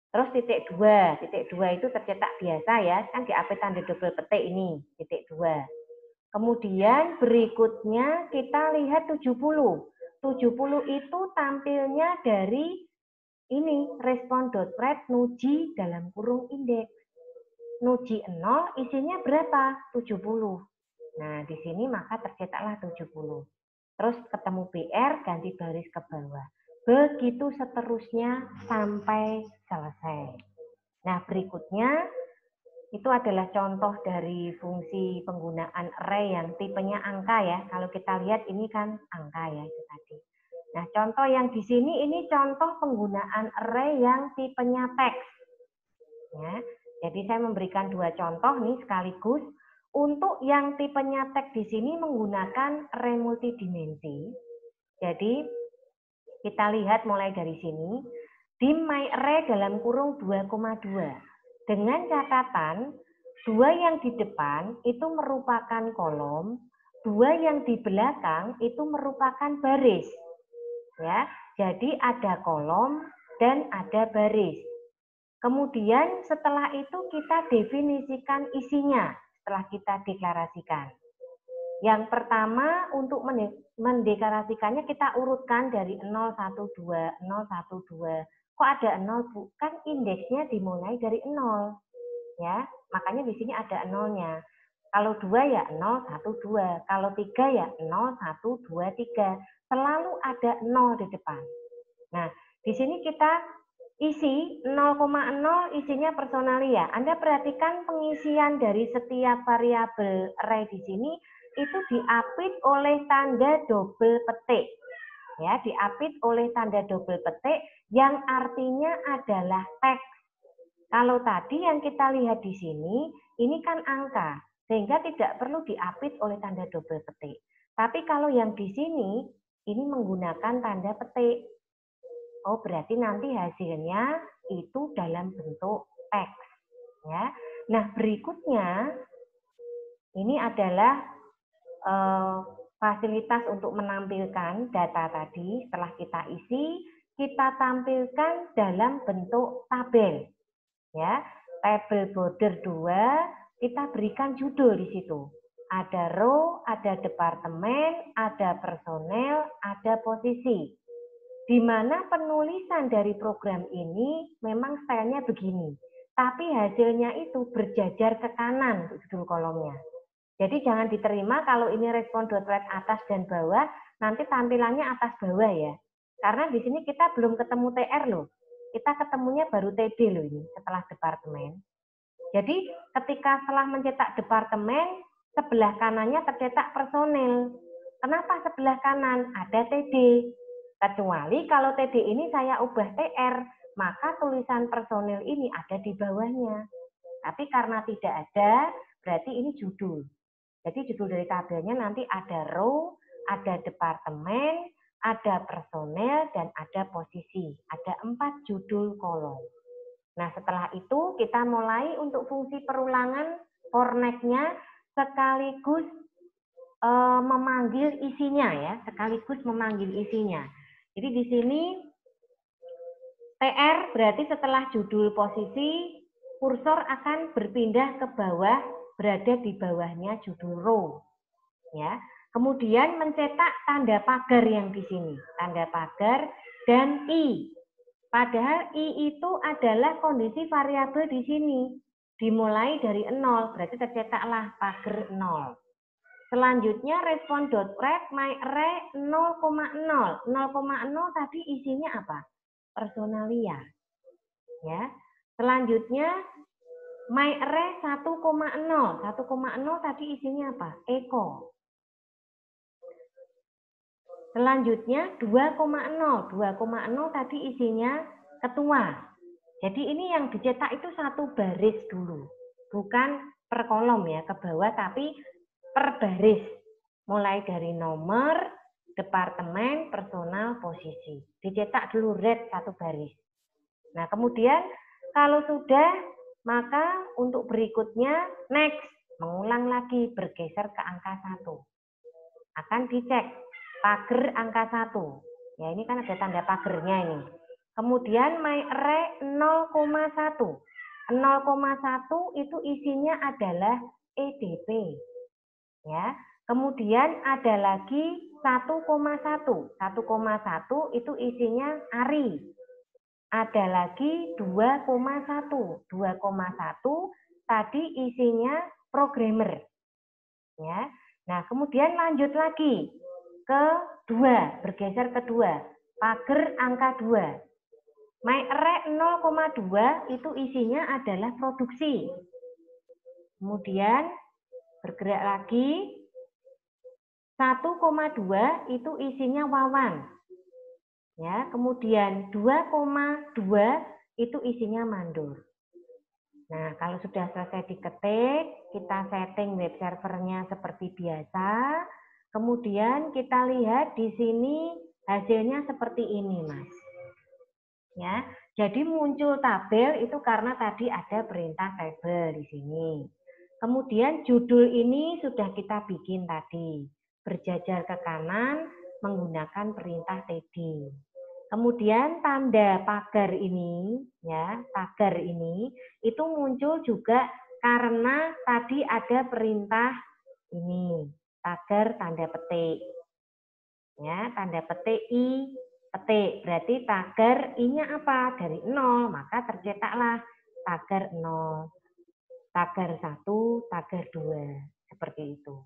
Terus titik 2. Titik 2 itu tercetak biasa ya. Kan diapit tanda double petik ini. Titik 2. Kemudian berikutnya kita lihat 70. 70 itu tampilnya dari ini. Respon.write nuji dalam kurung indeks. Nuji 0 isinya berapa? 70. Nah, di sini maka tercetaklah 70. Terus ketemu BR, ganti baris ke bawah. Begitu seterusnya sampai selesai. Nah, berikutnya itu adalah contoh dari fungsi penggunaan array yang tipenya angka ya. Kalau kita lihat ini kan angka ya itu tadi. Nah, contoh yang di sini ini contoh penggunaan array yang tipenya teks. Ya, jadi saya memberikan dua contoh nih sekaligus. Untuk yang tipenya tag di sini menggunakan array multidimensi. Jadi kita lihat mulai dari sini. Dim my array dalam kurung 2,2. Dengan catatan, 2 yang di depan itu merupakan kolom, 2 yang di belakang itu merupakan baris. Ya, jadi ada kolom dan ada baris. Kemudian setelah itu kita definisikan isinya setelah kita deklarasikan. Yang pertama untuk mendeklarasikannya kita urutkan dari 0, 1, 2, 0, 1, 2. Kok ada 0, Bu? Kan indeksnya dimulai dari 0. Ya, makanya di sini ada 0-nya. Kalau 2 ya 0, 1, 2. Kalau 3 ya 0, 1, 2, 3. Selalu ada 0 di depan. Nah, di sini kita isi 0,0 isinya personalia. Anda perhatikan pengisian dari setiap variabel array di sini itu diapit oleh tanda double petik. Ya, diapit oleh tanda double petik yang artinya adalah teks. Kalau tadi yang kita lihat di sini, ini kan angka, sehingga tidak perlu diapit oleh tanda double petik. Tapi kalau yang di sini, ini menggunakan tanda petik. Oh, berarti nanti hasilnya itu dalam bentuk teks. Ya. Nah, berikutnya ini adalah fasilitas untuk menampilkan data tadi. Setelah kita isi, kita tampilkan dalam bentuk tabel. Ya, tabel border 2, kita berikan judul di situ. Ada row, ada departemen, ada personel, ada posisi. Di mana penulisan dari program ini memang stylenya begini. Tapi hasilnya itu berjajar ke kanan judul kolomnya. Jadi jangan diterima kalau ini respon.write atas dan bawah, nanti tampilannya atas bawah ya. Karena di sini kita belum ketemu TR loh. Kita ketemunya baru TD loh ini setelah departemen. Jadi ketika setelah mencetak departemen, sebelah kanannya tercetak personel. Kenapa sebelah kanan? Ada TD. Kecuali kalau TD ini saya ubah TR, maka tulisan personel ini ada di bawahnya. Tapi karena tidak ada, berarti ini judul. Jadi judul dari tabelnya nanti ada row, ada departemen, ada personel, dan ada posisi. Ada 4 judul kolom. Nah, setelah itu kita mulai untuk fungsi perulangan for next-nya sekaligus memanggil isinya ya, sekaligus memanggil isinya. Jadi di sini TR berarti setelah judul posisi, kursor akan berpindah ke bawah, berada di bawahnya judul row. Ya. Kemudian mencetak tanda pagar yang di sini, tanda pagar dan I. Padahal I itu adalah kondisi variabel di sini. Dimulai dari 0, berarti tercetaklah pagar 0. Selanjutnya respon.wrap myArray 0,0. 0,0 tadi isinya apa? Personalia. Ya. Selanjutnya myArray 1,0. 1,0 tadi isinya apa? Eko. Selanjutnya 2,0. 2,0 tadi isinya ketua. Jadi ini yang dicetak itu satu baris dulu. Bukan per kolom ya, ke bawah, tapi per baris. Mulai dari nomor, departemen, personal, posisi. Dicetak dulu red satu baris. Nah, kemudian kalau sudah, maka untuk berikutnya next. Mengulang lagi, bergeser ke angka 1. Akan dicek pagar angka 1. Ya, ini kan ada tanda pagernya ini. Kemudian myArray 0,1. 0,1 itu isinya adalah EDP. Ya. Kemudian ada lagi 1,1. 1,1 itu isinya ARI. Ada lagi 2,1. 2,1 tadi isinya programmer. Ya. Nah, kemudian lanjut lagi ke 2, bergeser ke 2, pagar angka 2. myArray 0,2 itu isinya adalah produksi. Kemudian bergerak lagi 1,2 itu isinya wawan. Ya, kemudian 2,2 itu isinya mandor. Nah, kalau sudah selesai diketik, kita setting web servernya seperti biasa. Kemudian kita lihat di sini hasilnya seperti ini, Mas. Ya, jadi muncul tabel itu karena tadi ada perintah tabel di sini. Kemudian judul ini sudah kita bikin tadi, berjajar ke kanan menggunakan perintah td. Kemudian tanda pagar ini, ya, pagar ini itu muncul juga karena tadi ada perintah ini, pagar tanda petik. Ya, tanda petik I petik, berarti tagar I-nya apa? Dari 0, maka tercetaklah tagar 0, tagar 1, tagar 2, seperti itu.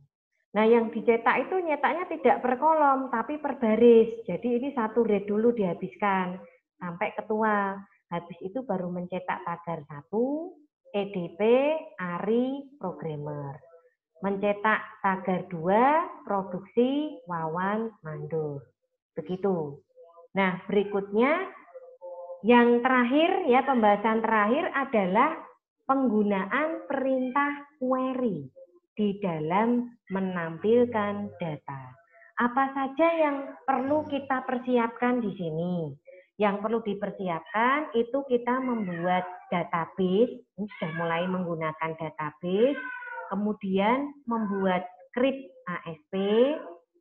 Nah, yang dicetak itu nyetaknya tidak per kolom, tapi per baris. Jadi ini satu red dulu dihabiskan, sampai ketua. Habis itu baru mencetak tagar 1, EDP, ARI, programmer. Mencetak tagar 2, produksi, wawan, mandor. Begitu. Nah, berikutnya yang terakhir ya, pembahasan terakhir adalah penggunaan perintah query di dalam menampilkan data. Apa saja yang perlu kita persiapkan di sini? Yang perlu dipersiapkan itu kita membuat database, ini sudah mulai menggunakan database, kemudian membuat script ASP,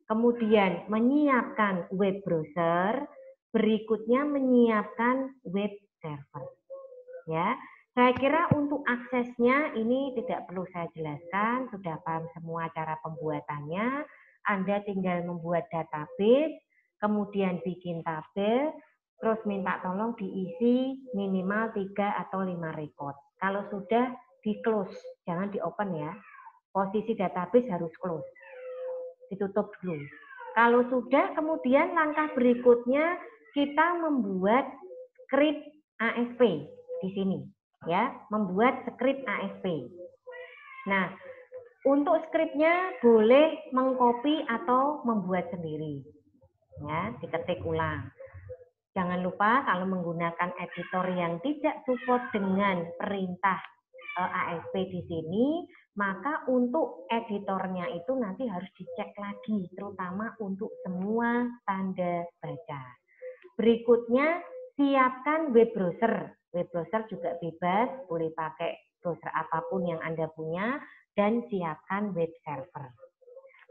kemudian menyiapkan web browser, berikutnya menyiapkan web server. Ya, saya kira untuk aksesnya ini tidak perlu saya jelaskan, sudah paham semua cara pembuatannya. Anda tinggal membuat database, kemudian bikin tabel, terus minta tolong diisi minimal 3 atau 5 record. Kalau sudah di close, jangan di open ya. Posisi database harus close, ditutup dulu. Kalau sudah, kemudian langkah berikutnya kita membuat script ASP di sini. Ya, membuat script ASP. Nah, untuk scriptnya boleh mengcopy atau membuat sendiri. Ya, diketik ulang. Jangan lupa kalau menggunakan editor yang tidak support dengan perintah ASP di sini, maka untuk editornya itu nanti harus dicek lagi, terutama untuk semua tanda baca. Berikutnya, siapkan web browser. Web browser juga bebas, boleh pakai browser apapun yang Anda punya, dan siapkan web server.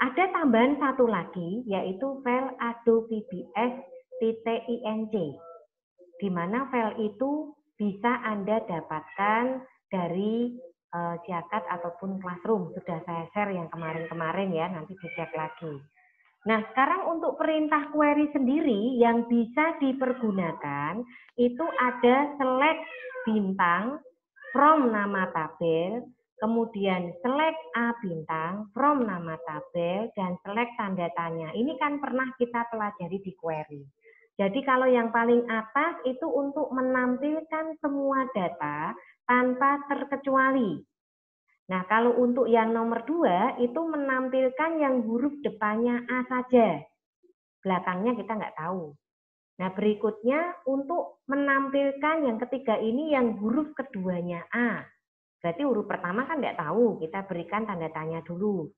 Ada tambahan satu lagi, yaitu file adobe.pbs.inc, di mana file itu bisa Anda dapatkan dari Siakat ataupun Classroom. Sudah saya share yang kemarin-kemarin ya, nanti dicek lagi. Nah, sekarang untuk perintah query sendiri yang bisa dipergunakan itu ada select bintang from nama tabel, kemudian select A bintang from nama tabel, dan select tanda tanya. Ini kan pernah kita pelajari di query. Jadi kalau yang paling atas itu untuk menampilkan semua data tanpa terkecuali. Nah, kalau untuk yang nomor 2, itu menampilkan yang huruf depannya A saja. Belakangnya kita nggak tahu. Nah, berikutnya untuk menampilkan yang ketiga ini yang huruf keduanya A. Berarti huruf pertama kan nggak tahu, kita berikan tanda tanya dulu.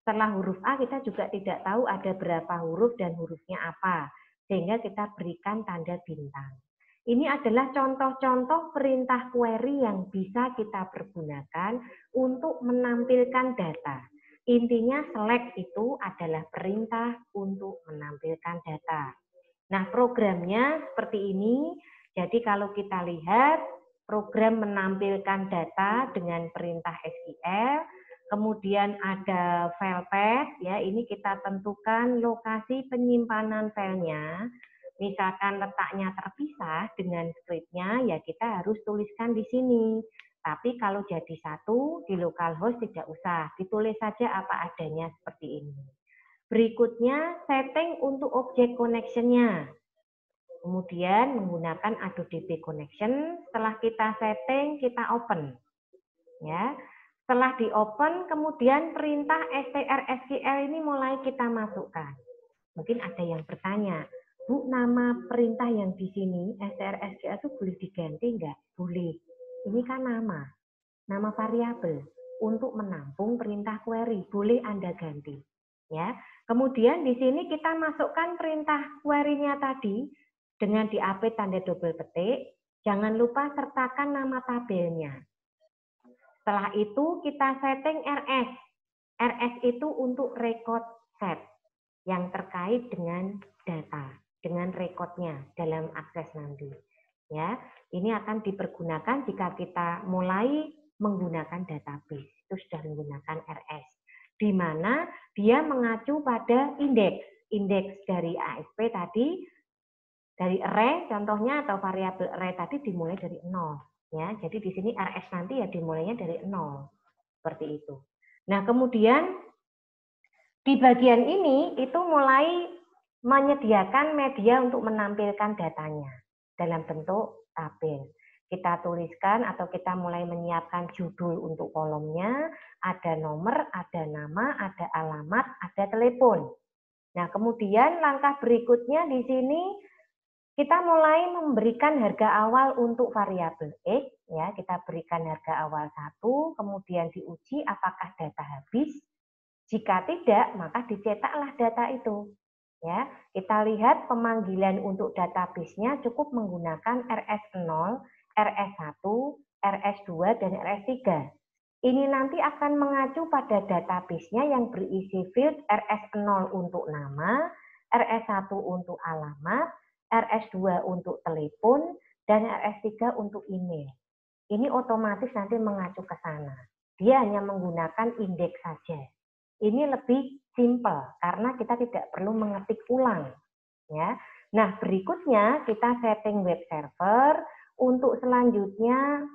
Setelah huruf A, kita juga tidak tahu ada berapa huruf dan hurufnya apa. Sehingga kita berikan tanda bintang. Ini adalah contoh-contoh perintah query yang bisa kita pergunakan untuk menampilkan data. Intinya select itu adalah perintah untuk menampilkan data. Nah, programnya seperti ini. Jadi kalau kita lihat program menampilkan data dengan perintah SQL, kemudian ada file path, ya ini kita tentukan lokasi penyimpanan filenya. Misalkan letaknya terpisah dengan scriptnya, ya kita harus tuliskan di sini. Tapi kalau jadi satu di localhost tidak usah, ditulis saja apa adanya seperti ini. Berikutnya setting untuk object connection-nya. Kemudian menggunakan AdoDB connection. Setelah kita setting, kita open. Ya, setelah di open, kemudian perintah strSQL ini mulai kita masukkan. Mungkin ada yang bertanya, Bu, nama perintah yang di sini strSQL itu boleh diganti enggak? Boleh. Ini kan nama variabel untuk menampung perintah query. Boleh Anda ganti. Ya. Kemudian di sini kita masukkan perintah query-nya tadi dengan di-update tanda double petik. Jangan lupa sertakan nama tabelnya. Setelah itu kita setting RS. RS itu untuk record set yang terkait dengan data, dengan rekodnya dalam akses nanti. Ya, ini akan dipergunakan jika kita mulai menggunakan database. Itu sudah menggunakan RS, di mana dia mengacu pada indeks. Indeks dari ASP tadi, dari array contohnya atau variabel array tadi dimulai dari 0. Ya, jadi di sini RS nanti ya dimulainya dari 0. Seperti itu. Nah, kemudian di bagian ini itu mulai menyediakan media untuk menampilkan datanya dalam bentuk tabel. Kita tuliskan atau kita mulai menyiapkan judul untuk kolomnya, ada nomor, ada nama, ada alamat, ada telepon. Nah, kemudian langkah berikutnya di sini kita mulai memberikan harga awal untuk variabel X, ya, kita berikan harga awal 1, kemudian diuji apakah data habis. Jika tidak, maka dicetaklah data itu. Ya, kita lihat pemanggilan untuk database-nya cukup menggunakan RS0, RS1, RS2, dan RS3. Ini nanti akan mengacu pada database-nya yang berisi field RS0 untuk nama, RS1 untuk alamat, RS2 untuk telepon, dan RS3 untuk email. Ini otomatis nanti mengacu ke sana. Dia hanya menggunakan indeks saja. Ini lebih simple karena kita tidak perlu mengetik ulang. Ya. Nah, berikutnya kita setting web server. Untuk selanjutnya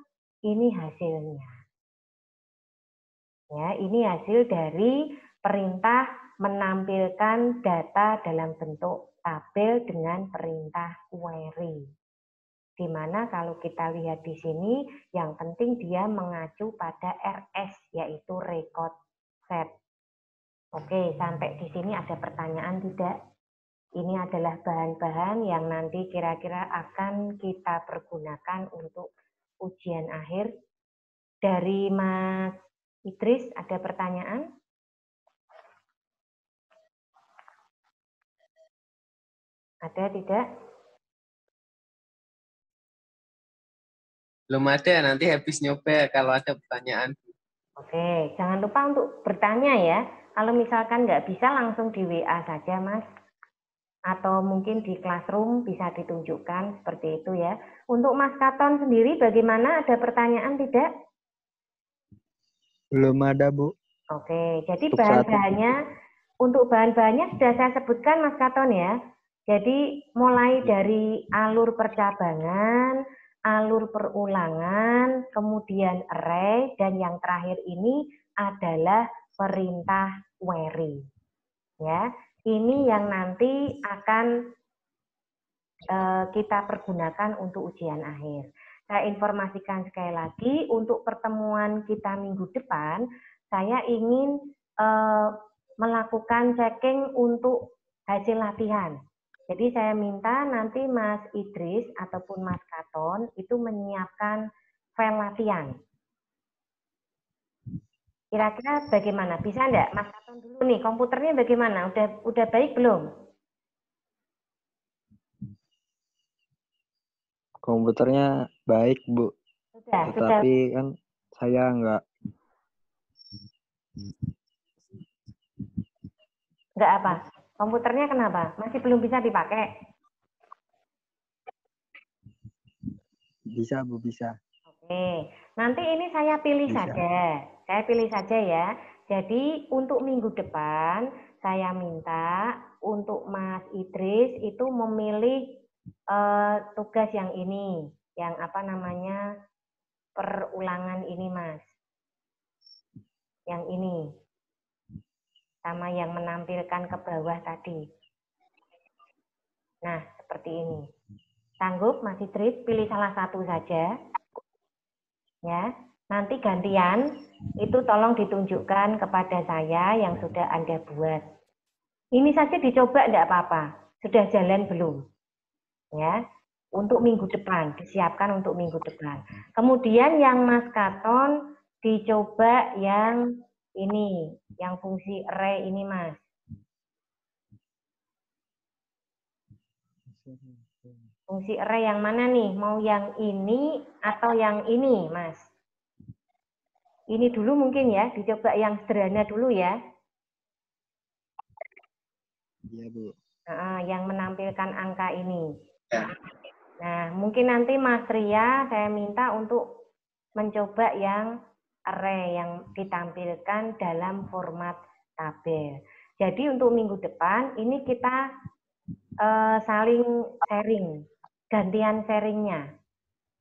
ini hasilnya. Ya, ini hasil dari perintah menampilkan data dalam bentuk tabel dengan perintah query. Di mana kalau kita lihat di sini, yang penting dia mengacu pada RS, yaitu record set. Oke, sampai di sini ada pertanyaan tidak? Ini adalah bahan-bahan yang nanti kira-kira akan kita pergunakan untuk ujian akhir. Dari Mas Idris, ada pertanyaan? Ada tidak? Belum ada, nanti habis nyoba kalau ada pertanyaan. Oke, jangan lupa untuk bertanya ya. Kalau misalkan nggak bisa langsung di WA saja, Mas. Atau mungkin di Classroom bisa ditunjukkan seperti itu ya. Untuk Mas Katon sendiri bagaimana? Ada pertanyaan tidak? Belum ada, Bu. Oke, jadi Untuk saat bahan-bahannya, untuk bahan-bahannya sudah saya sebutkan Mas Katon ya. Jadi mulai dari alur percabangan, alur perulangan, kemudian array, dan yang terakhir ini adalah perintah query. Ya, ini yang nanti akan kita pergunakan untuk ujian akhir. Saya informasikan sekali lagi, untuk pertemuan kita minggu depan, saya ingin melakukan checking untuk hasil latihan. Jadi saya minta nanti Mas Idris ataupun Mas Katon itu menyiapkan file latihan. Kira-kira bagaimana? Bisa enggak? Mas Katon dulu nih, komputernya bagaimana? Udah baik belum? komputernya baik, Bu. Sudah. Tetapi kan saya nggak apa? Komputernya kenapa? Masih belum bisa dipakai? bisa, Bu, bisa. Oke, nanti ini saya pilih Bisa. saja. Saya pilih saja ya. Jadi untuk minggu depan, saya minta untuk Mas Idris itu memilih tugas yang ini. Yang apa namanya, perulangan ini Mas. Yang ini. Sama yang menampilkan ke bawah tadi. Nah, seperti ini. Sanggup Mas Idris, pilih salah satu saja. Ya, nanti gantian itu tolong ditunjukkan kepada saya yang sudah Anda buat. Ini saja dicoba enggak apa-apa. Sudah jalan belum? Ya, untuk minggu depan, disiapkan untuk minggu depan. Kemudian yang Mas Katon dicoba yang ini, yang fungsi array ini Mas. Fungsi array yang mana nih? Mau yang ini atau yang ini, Mas? Ini dulu mungkin ya, dicoba yang sederhana dulu ya. Iya, Bu. Yang menampilkan angka ini. Ya. Nah, mungkin nanti Mas Ria saya minta untuk mencoba yang array yang ditampilkan dalam format tabel. Jadi untuk minggu depan ini kita saling sharing, gantian sharingnya.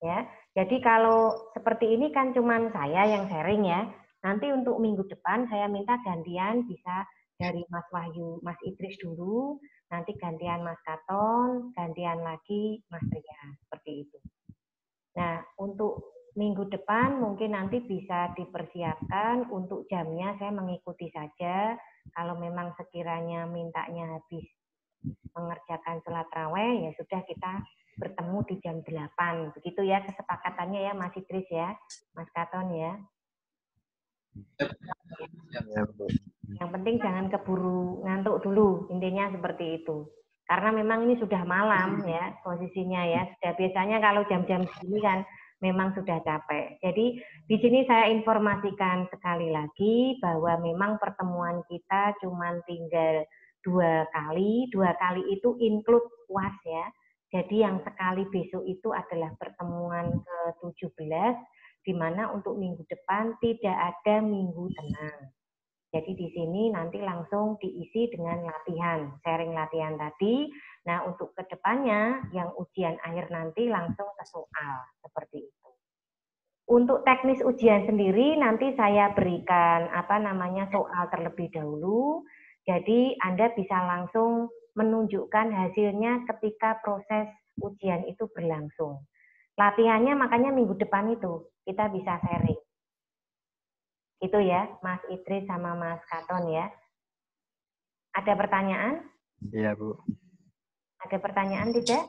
Ya, jadi kalau seperti ini kan cuman saya yang sharing ya. Nanti untuk minggu depan saya minta gantian bisa dari Mas Wahyu, Mas Idris dulu, nanti gantian Mas Katon, gantian lagi Mas Ria, seperti itu. Nah, untuk minggu depan mungkin nanti bisa dipersiapkan untuk jamnya saya mengikuti saja. Kalau memang sekiranya mintanya habis mengerjakan sholat raweh, ya sudah kita bertemu di jam 8. Begitu ya kesepakatannya ya Mas Idris ya, Mas Katon ya. Ya, Bu. Yang penting jangan keburu ngantuk dulu, intinya seperti itu. Karena memang ini sudah malam ya posisinya ya. Sudah biasanya kalau jam-jam segini kan memang sudah capek. Jadi di sini saya informasikan sekali lagi bahwa memang pertemuan kita cuma tinggal 2 kali. 2 kali itu include UAS ya. Jadi yang sekali besok itu adalah pertemuan ke-17, di mana untuk minggu depan tidak ada minggu tenang. Jadi di sini nanti langsung diisi dengan latihan, sharing latihan tadi. Nah untuk kedepannya yang ujian akhir nanti langsung ke soal, seperti itu. Untuk teknis ujian sendiri nanti saya berikan soal terlebih dahulu. Jadi Anda bisa langsung menunjukkan hasilnya ketika proses ujian itu berlangsung. Latihannya makanya minggu depan itu kita bisa sharing. Itu ya, Mas Idris sama Mas Katon ya. Ada pertanyaan? Iya, Bu. Ada pertanyaan tidak?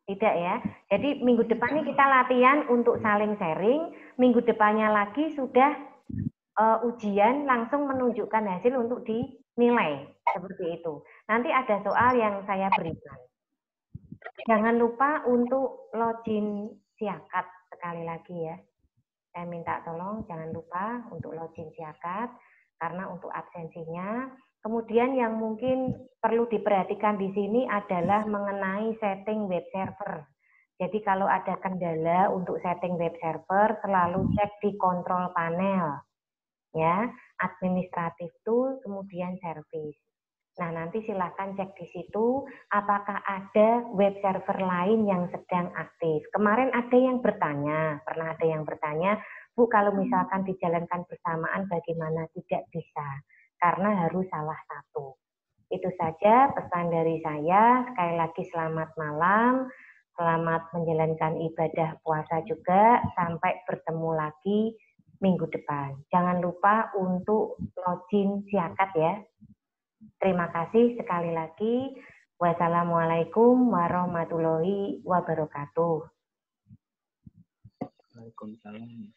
Tidak ya. Jadi minggu depan ini kita latihan untuk saling sharing. Minggu depannya lagi sudah ujian langsung menunjukkan hasil untuk dinilai. Seperti itu. Nanti ada soal yang saya berikan. Jangan lupa untuk login siakat sekali lagi ya. Saya minta tolong jangan lupa untuk login siakat karena untuk absensinya. Kemudian yang mungkin perlu diperhatikan di sini adalah mengenai setting web server. Jadi kalau ada kendala untuk setting web server, selalu cek di kontrol panel, ya, administratif tool, kemudian service. Nah, nanti silahkan cek di situ apakah ada web server lain yang sedang aktif. Kemarin ada yang bertanya, pernah ada yang bertanya, Bu, kalau misalkan dijalankan bersamaan bagaimana? Tidak bisa, karena harus salah satu. Itu saja pesan dari saya. Sekali lagi selamat malam, selamat menjalankan ibadah puasa juga. Sampai bertemu lagi minggu depan. Jangan lupa untuk login Siakat ya. Terima kasih sekali lagi. Wassalamualaikum warahmatullahi wabarakatuh. Waalaikumsalam.